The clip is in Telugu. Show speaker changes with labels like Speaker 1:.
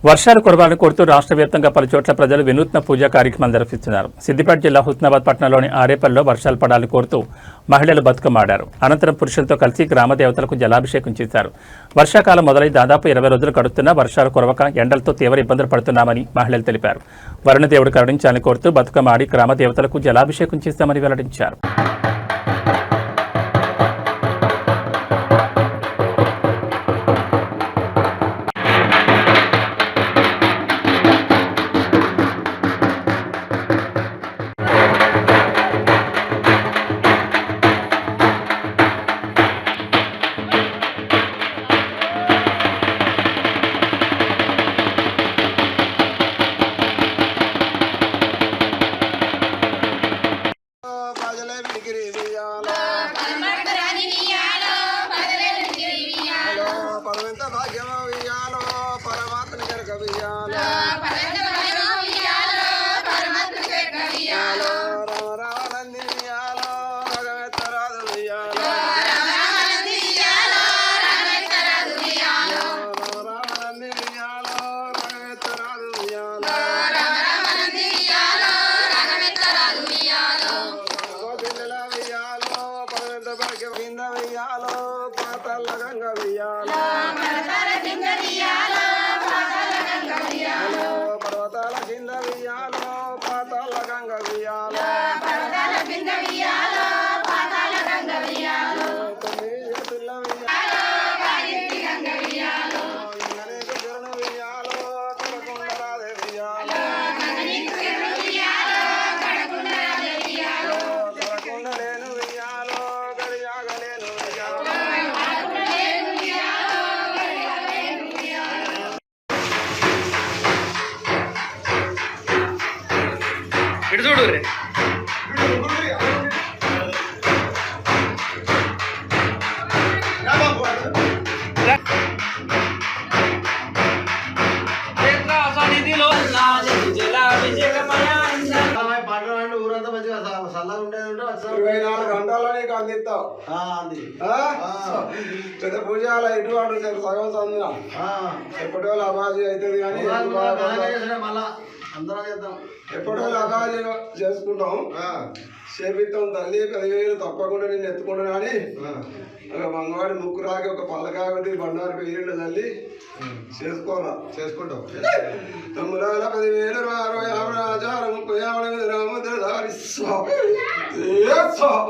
Speaker 1: వర్షాలు కురవాలని కోరుతూ రాష్ట్ర వ్యాప్తంగా పలు చోట్ల ప్రజలు వినూత్న పూజా కార్యక్రమాలు నిర్వహిస్తున్నారు. సిద్దిపేట జిల్లా హుస్నాబాద్ పట్టణంలోని ఆరేపల్లిలో వర్షాలు పడాలని కోరుతూ మహిళలు బతుకమ్మ ఆడారు. అనంతరం పురుషులతో కలిసి గ్రామ దేవతలకు జలాభిషేకం చేశారు. వర్షాకాలం మొదలై దాదాపు 20 రోజులు గడుస్తున్నా వర్షాలు కురవక ఎండలతో తీవ్ర ఇబ్బందులు పడుతున్నామని మహిళలు తెలిపారు. వరుణదేవుడు కరుణించాలని కోరుతూ బతుకమ్మ ఆడి గ్రామ దేవతలకు జలాభిషేకం చేస్తామని వెల్లడించారు.
Speaker 2: ఇటు చూడు రే
Speaker 3: ఊరంతా మంచిగా చల్లగా ఉండేది ఉంటే 24 గంటల్లో నీకు అందిస్తావు. పెద్ద పూజ ఇటు వాడు సగం సందిన ఎప్పటి వాళ్ళు అబాజీ అవుతుంది కానీ మళ్ళా అందరం చేద్దాం. ఎప్పటి వాళ్ళు అబాజీ చేసుకుంటాం, చేపిస్తాం. తల్లి 10,000 తప్పకుండా నేను ఎత్తుకుంటాను కానీ మంగవాడి ముక్కు రాకి ఒక పల్లకాయ బండారు పేరు తల్లి చేసుకుంటాం. 9,10,000 60 50 30 50 రాముద్ర